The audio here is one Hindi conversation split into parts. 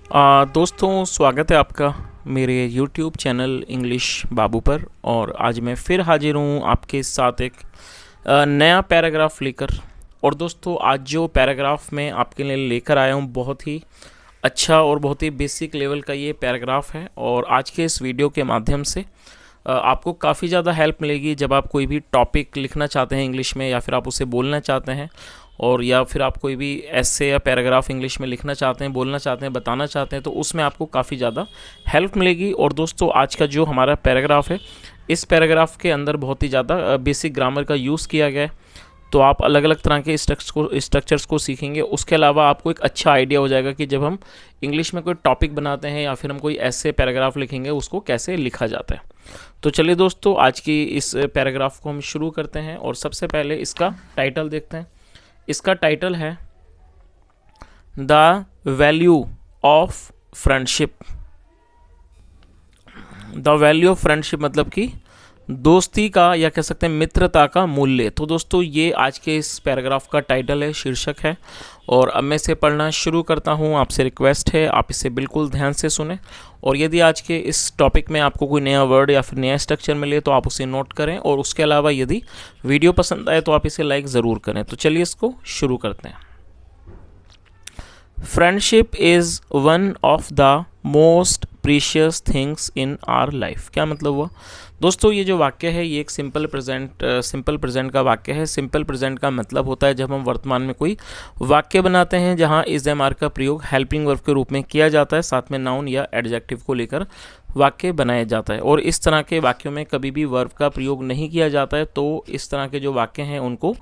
दोस्तों, स्वागत है आपका मेरे YouTube चैनल इंग्लिश बाबू पर। और आज मैं फिर हाजिर हूँ आपके साथ एक नया पैराग्राफ लेकर। और दोस्तों, आज जो पैराग्राफ मैं आपके लिए लेकर आया हूँ बहुत ही अच्छा और बहुत ही बेसिक लेवल का ये पैराग्राफ है। और आज के इस वीडियो के माध्यम से आपको काफ़ी ज़्यादा हेल्प मिलेगी जब आप कोई भी टॉपिक लिखना चाहते हैं इंग्लिश में, या फिर आप उसे बोलना चाहते हैं, और या फिर आप कोई भी ऐसे या पैराग्राफ इंग्लिश में लिखना चाहते हैं, बोलना चाहते हैं, बताना चाहते हैं, तो उसमें आपको काफ़ी ज़्यादा हेल्प मिलेगी। और दोस्तों, आज का जो हमारा पैराग्राफ है, इस पैराग्राफ के अंदर बहुत ही ज़्यादा बेसिक ग्रामर का यूज़ किया गया है। तो आप अलग अलग तरह के स्ट्रक्चर्स को सीखेंगे। उसके अलावा आपको एक अच्छा आइडिया हो जाएगा कि जब हम इंग्लिश में कोई टॉपिक बनाते हैं या फिर हम कोई ऐसे पैराग्राफ लिखेंगे, उसको कैसे लिखा जाता है। तो चलिए दोस्तों, आज की इस पैराग्राफ को हम शुरू करते हैं। और सबसे पहले इसका टाइटल देखते हैं। इसका टाइटल है the value of friendship. The value of friendship मतलब कि दोस्ती का, या कह सकते हैं मित्रता का मूल्य। तो दोस्तों, ये आज के इस पैराग्राफ का टाइटल है, शीर्षक है। और अब मैं इसे पढ़ना शुरू करता हूँ। आपसे रिक्वेस्ट है आप इसे बिल्कुल ध्यान से सुने। और यदि आज के इस टॉपिक में आपको कोई नया वर्ड या फिर नया स्ट्रक्चर मिले तो आप उसे नोट करें। और उसके अलावा यदि वीडियो पसंद आए तो आप इसे लाइक ज़रूर करें। तो चलिए इसको शुरू करते हैं। Friendship is one of the most precious things in our life. क्या मतलब हुआ दोस्तों? ये जो वाक्य है ये एक सिंपल प्रेजेंट का वाक्य है। सिंपल प्रेजेंट का मतलब होता है जब हम वर्तमान में कोई वाक्य बनाते हैं जहाँ इज एम आर का प्रयोग हेल्पिंग वर्ब के रूप में किया जाता है, साथ में नाउन या एडजेक्टिव को लेकर वाक्य बनाया जाता है। और इस तरह के वाक्यों में कभी भी वर्ब का प्रयोग नहीं किया जाता है, तो इस तरह के जो वाक्य हैं उनको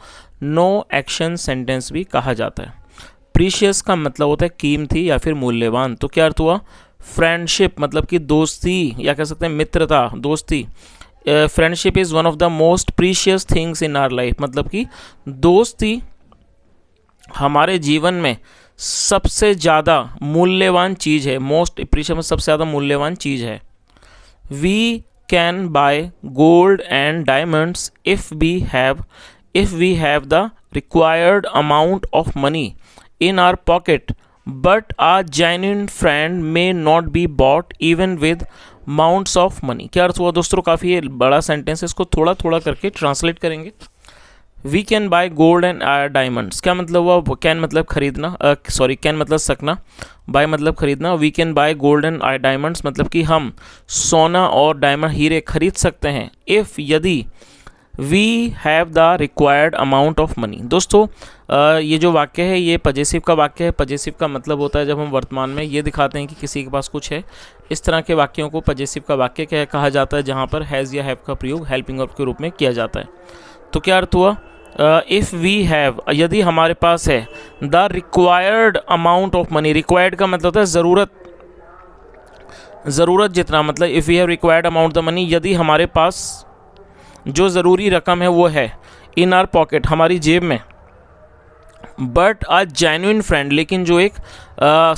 नो एक्शन सेंटेंस भी कहा जाता है। प्रीशियस का मतलब होता है कीमती या फिर मूल्यवान। तो क्या अर्थ हुआ? फ्रेंडशिप मतलब कि दोस्ती, या कह सकते हैं मित्रता, दोस्ती। Friendship is one of the most precious things in our life, मतलब कि दोस्ती हमारे जीवन में सबसे ज़्यादा मूल्यवान चीज़ है। मोस्ट प्रीशियस में सबसे ज़्यादा मूल्यवान चीज़ है। We can buy gold and diamonds if we have the required amount of money in our pocket, but a genuine friend may not be bought even with mounts of money। क्या अर्थ हुआ दोस्तों? काफ़ी बड़ा सेंटेंस है, इसको थोड़ा थोड़ा करके ट्रांसलेट करेंगे। We can buy gold and diamonds, क्या मतलब हुआ? कैन मतलब खरीदना, कैन मतलब सकना, बाय मतलब खरीदना। We can buy gold and diamonds मतलब कि हम सोना और डायमंड, हीरे खरीद सकते हैं। इफ़ यदि we have the required amount of money. दोस्तों, ये जो वाक्य है ये पजेसिव का वाक्य है। पजेसिव का मतलब होता है जब हम वर्तमान में ये दिखाते हैं कि किसी के पास कुछ है। इस तरह के वाक्यों को पजेसिव का वाक्य कहा जाता है, जहाँ पर हैज़ या हैव का प्रयोग हेल्पिंग वर्ब के रूप में किया जाता है। तो क्या अर्थ हुआ? इफ़ वी हैव, यदि हमारे पास है, the required amount of money. Required का मतलब होता है ज़रूरत जितना, मतलब if we have required amount the money, यदि हमारे पास जो ज़रूरी रकम है वो है, इन आर पॉकेट हमारी जेब में, बट अ जेन्युइन फ्रेंड लेकिन जो एक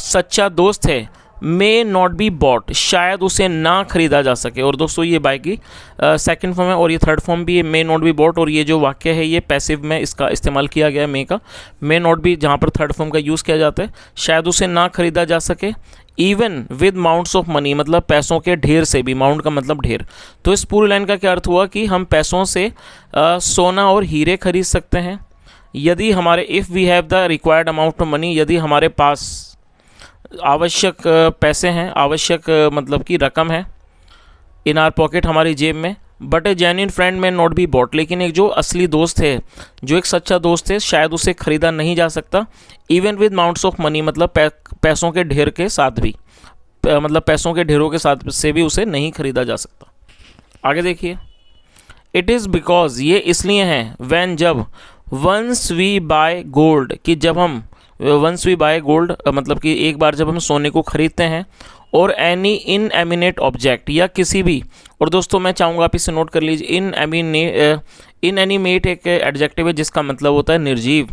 सच्चा दोस्त है, मे नॉट बी बॉट शायद उसे ना खरीदा जा सके। और दोस्तों, ये बाय की सेकंड फॉर्म है और ये थर्ड फॉर्म भी है, मे नॉट बी बॉट। और ये जो वाक्य है ये पैसिव में इसका इस्तेमाल किया गया है, मे का। मे नॉट बी जहाँ पर थर्ड फॉर्म का यूज़ किया जाता है, शायद उसे ना खरीदा जा सके। Even with mounts of money मतलब पैसों के ढेर से भी, माउंट का मतलब ढेर। तो इस पूरी लाइन का क्या अर्थ हुआ कि हम पैसों से सोना और हीरे खरीद सकते हैं यदि हमारे, if we have the required amount of money, यदि हमारे पास आवश्यक पैसे हैं, आवश्यक मतलब कि रकम है, इन आर पॉकेट हमारी जेब में। बट ए जेन्युइन फ्रेंड में नॉट बी बॉट, लेकिन एक जो असली दोस्त है, जो एक सच्चा दोस्त है, शायद उसे खरीदा नहीं जा सकता। Even with mounts of money मतलब पैसों के ढेर के साथ भी, मतलब पैसों के ढेरों के साथ से भी उसे नहीं खरीदा जा सकता। आगे देखिए। इट इज़ बिकॉज, ये इसलिए है, व्हेन जब, वंस वी बाय गोल्ड कि जब हम, वंस वी बाय गोल्ड मतलब कि एक बार जब हम सोने को खरीदते हैं, और एनी इनएमिनेट ऑब्जेक्ट या किसी भी। और दोस्तों, मैं चाहूँगा आप इसे नोट कर लीजिए। इनएनिमेट एक एडजेक्टिव है जिसका मतलब होता है निर्जीव।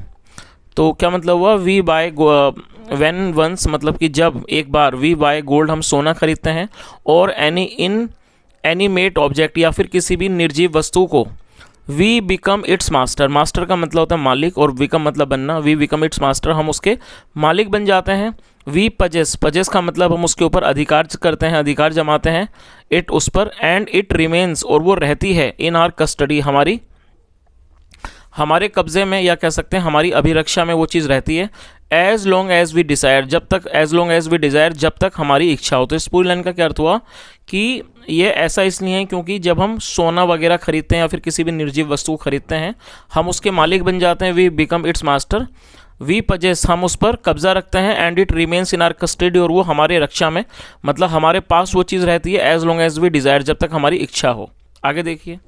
तो क्या मतलब हुआ? वी बाय व्हेन वंस मतलब कि जब एक बार, वी बाय गोल्ड हम सोना खरीदते हैं, और एनी इनएनिमेट ऑब्जेक्ट या फिर किसी भी निर्जीव वस्तु को we become its master, master का मतलब होता है मालिक और बिकम मतलब बनना, वी बिकम इट्स मास्टर, हम उसके मालिक बन जाते हैं। वी पजेस, पजेस का मतलब हम उसके ऊपर अधिकार करते हैं, अधिकार जमाते हैं, इट उस पर, एंड इट रिमेन्स और वो रहती है, इन आर कस्टडी हमारे कब्जे में, या कह सकते हैं हमारी अभिरक्षा में वो चीज़ रहती है। As long as we desire, जब तक, as long as we desire, जब तक हमारी इच्छा हो। तो इस पूरी लाइन का क्या अर्थ हुआ कि ये ऐसा इसलिए है क्योंकि जब हम सोना वगैरह खरीदते हैं या फिर किसी भी निर्जीव वस्तु को खरीदते हैं, हम उसके मालिक बन जाते हैं, we become its master. We possess, हम उस पर कब्जा रखते हैं, and it remains in our custody, और वो हमारे रक्षा में, मतलब हमारे पास वो चीज़ रहती है, as long as we desire, जब तक हमारी इच्छा हो। आगे देखिए,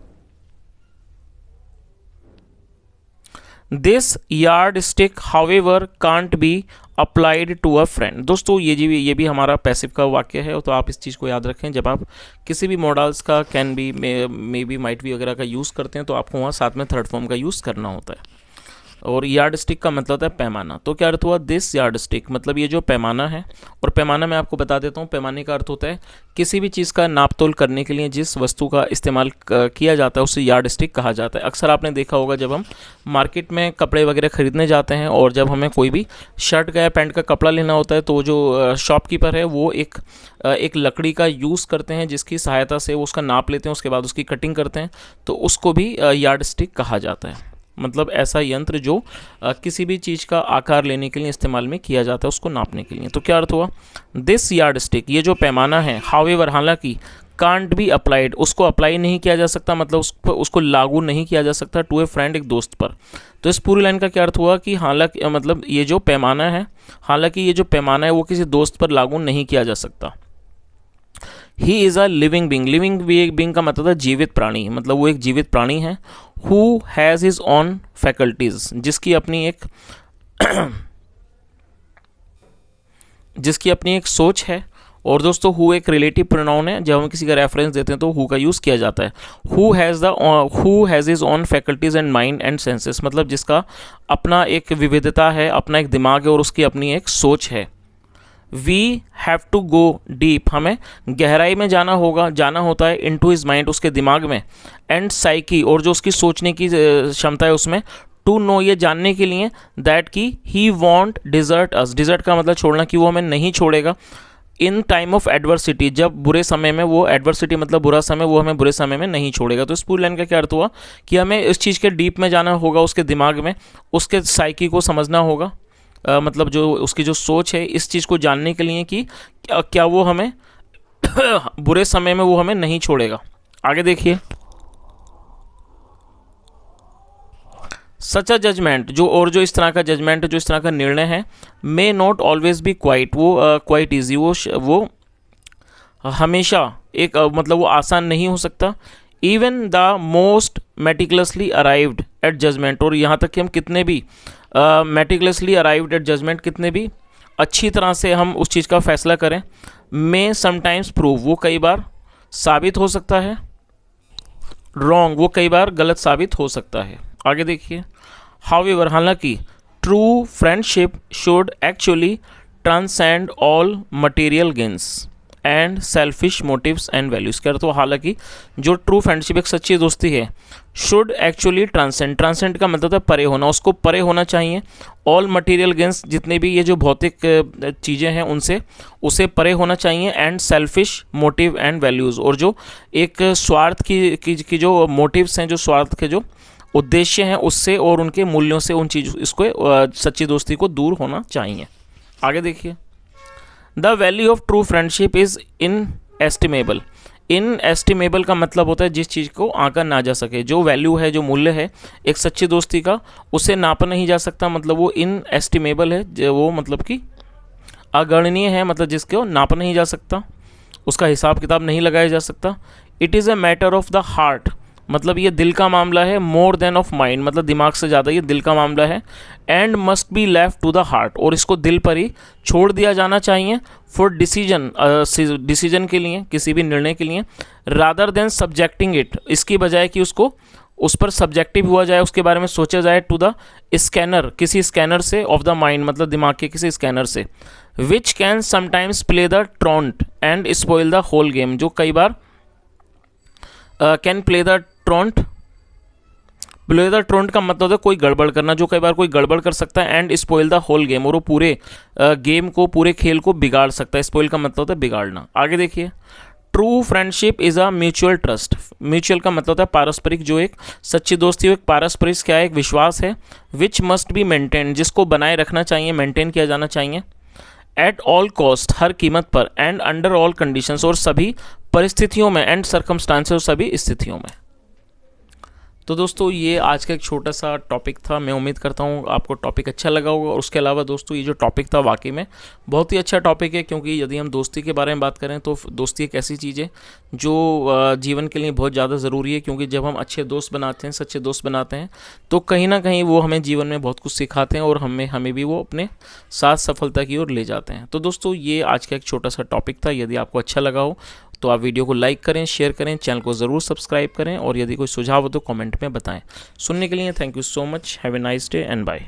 this yardstick however can't be applied to a friend. दोस्तों ये भी हमारा पैसिव का वाक्य है, तो आप इस चीज़ को याद रखें, जब आप किसी भी मॉडल्स का can be, may be, might be वगैरह का यूज़ करते हैं तो आपको वहाँ साथ में थर्ड फॉर्म का यूज़ करना होता है। और यार्ड स्टिक का मतलब होता है पैमाना। तो क्या अर्थ हुआ, दिस यार्ड स्टिक, मतलब ये जो पैमाना है, और पैमाना मैं आपको बता देता हूँ, पैमाने का अर्थ होता है किसी भी चीज़ का नाप तोल करने के लिए जिस वस्तु का इस्तेमाल किया जाता है उसे यार्ड स्टिक कहा जाता है। अक्सर आपने देखा होगा जब हम मार्केट में कपड़े वगैरह खरीदने जाते हैं और जब हमें कोई भी शर्ट का या पैंट का कपड़ा लेना होता है तो जो शॉपकीपर है वो एक लकड़ी का यूज़ करते हैं जिसकी सहायता से वो उसका नाप लेते हैं, उसके बाद उसकी कटिंग करते हैं, तो उसको भी यार्ड स्टिक कहा जाता है। मतलब ऐसा यंत्र जो किसी भी चीज़ का आकार लेने के लिए इस्तेमाल में किया जाता है, उसको नापने के लिए। तो क्या अर्थ हुआ, दिस यार्ड स्टिक, ये जो पैमाना है, हाउएवर, हालांकि, कांट बी अप्लाइड, उसको अप्लाई नहीं किया जा सकता, मतलब उसको लागू नहीं किया जा सकता, टू ए फ्रेंड, एक दोस्त पर। तो इस पूरी लाइन का क्या अर्थ हुआ कि हालांकि, मतलब ये जो पैमाना है, हालांकि ये जो पैमाना है वो किसी दोस्त पर लागू नहीं किया जा सकता। He is a living being, living being का मतलब है जीवित प्राणी, मतलब वो एक जीवित प्राणी है। Who has his on faculties, जिसकी अपनी एक सोच है। और दोस्तों हु एक रिलेटिव प्रोनाउन है, जब हम किसी का रेफरेंस देते हैं तो हु का यूज़ किया जाता है। Who has his on faculties and mind and senses, मतलब जिसका अपना एक विविधता है, अपना एक दिमाग है और उसकी अपनी एक सोच है। We have to go deep, हमें गहराई में जाना होता है, इनटू हिज माइंड, उसके दिमाग में, एंड साइकी, और जो उसकी सोचने की क्षमता है उसमें, टू नो, ये जानने के लिए, दैट की ही वॉन्ट डिजर्ट अस, डिजर्ट का मतलब छोड़ना, कि वो हमें नहीं छोड़ेगा, इन टाइम ऑफ एडवर्सिटी, जब बुरे समय में, वो एडवर्सिटी मतलब बुरा समय, वो हमें बुरे समय में नहीं छोड़ेगा। तो इस पूरी लाइन का क्या अर्थ हुआ कि हमें इस चीज़ के डीप में जाना होगा, उसके दिमाग में, उसके साइकी को समझना होगा, मतलब जो उसकी जो सोच है इस चीज़ को जानने के लिए कि क्या वो हमें बुरे समय में वो हमें नहीं छोड़ेगा। आगे देखिए, सच अ जजमेंट, जो इस तरह का जजमेंट, जो इस तरह का निर्णय है, may not always be quite, वो क्वाइट ईजी, वो हमेशा एक मतलब वो आसान नहीं हो सकता। Even the most meticulously arrived at judgment, और यहाँ तक कि हम कितने भी मेटिकुलसली अराइव्ड एट जजमेंट, कितने भी अच्छी तरह से हम उस चीज़ का फैसला करें, मे समटाइम्स प्रूव, वो कई बार साबित हो सकता है, रॉन्ग, वो कई बार गलत साबित हो सकता है। आगे देखिए, हाउएवर, हालांकि, true friendship should actually transcend all material gains and selfish motives and values. कह रहे तो हालांकि जो ट्रू फ्रेंडशिप, एक सच्ची दोस्ती है, शुड एक्चुअली ट्रांसेंड, ट्रांसेंड का मतलब है परे होना, उसको परे होना चाहिए, ऑल मटेरियल गेन्स, जितने भी ये जो भौतिक चीज़ें हैं उनसे, उसे परे होना चाहिए, and selfish motive and values, और जो एक स्वार्थ की जो मोटिव्स हैं, जो स्वार्थ के जो उद्देश्य हैं उससे और उनके मूल्यों से, उन चीज़ इसको सच्ची दोस्ती को दूर होना चाहिए। आगे देखिए, the value of true friendship is inestimable, inestimable का मतलब होता है जिस चीज़ को आंका ना जा सके, जो वैल्यू है, जो मूल्य है एक सच्ची दोस्ती का, उसे नापा नहीं जा सकता, मतलब वो इन एस्टिमेबल है, वो मतलब कि अगणनीय है, मतलब जिसको नापा नहीं जा सकता, उसका हिसाब किताब नहीं लगाया जा सकता। It is a matter of the heart, मतलब ये दिल का मामला है, मोर देन ऑफ माइंड, मतलब दिमाग से ज़्यादा ये दिल का मामला है, and must be left to the heart, और इसको दिल पर ही छोड़ दिया जाना चाहिए, फॉर डिसीजन के लिए, किसी भी निर्णय के लिए, रादर देन सब्जेक्टिंग इट, इसकी बजाय कि उसको उस पर सब्जेक्टिव हुआ जाए, उसके बारे में सोचा जाए, टू द स्कैनर, किसी स्कैनर से, ऑफ द माइंड मतलब दिमाग के किसी स्कैनर से, which can sometimes play the truant and spoil the whole game, जो कई बार can play the truant play the truant का मतलब है कोई गड़बड़ करना, जो कई बार कोई गड़बड़ कर सकता है। And spoil the whole game, और वो पूरे गेम को, पूरे खेल को बिगाड़ सकता है। स्पॉइल का मतलब होता है बिगाड़ना। आगे देखिए, true friendship is a mutual trust. Mutual का मतलब होता है पारस्परिक, जो एक सच्ची दोस्ती हो एक पारस्परिक क्या है, एक विश्वास है। विच मस्ट बी मेंटेन, जिसको बनाए रखना चाहिए, मेंटेन किया जाना चाहिए। एट ऑल कॉस्ट, हर कीमत पर। एंड अंडर ऑल कंडीशंस, और सभी परिस्थितियों में। एंड सर्कमस्टांसेस, सभी स्थितियों में। तो दोस्तों ये आज का एक छोटा सा टॉपिक था। मैं उम्मीद करता हूँ आपको टॉपिक अच्छा लगा होगा। और उसके अलावा दोस्तों ये जो टॉपिक था वाकई में बहुत ही अच्छा टॉपिक है, क्योंकि यदि हम दोस्ती के बारे में बात करें तो दोस्ती एक ऐसी चीज़ है जो जीवन के लिए बहुत ज़्यादा ज़रूरी है। क्योंकि जब हम अच्छे दोस्त बनाते हैं, सच्चे दोस्त बनाते हैं, तो कहीं ना कहीं वो हमें जीवन में बहुत कुछ सिखाते हैं और हमें भी वो अपने साथ सफलता की ओर ले जाते हैं। तो दोस्तों ये आज का एक छोटा सा टॉपिक था। यदि आपको अच्छा लगा हो तो आप वीडियो को लाइक करें, शेयर करें, चैनल को ज़रूर सब्सक्राइब करें, और यदि कोई सुझाव हो तो कमेंट में बताएं। सुनने के लिए thank you so much. Have a nice day and bye.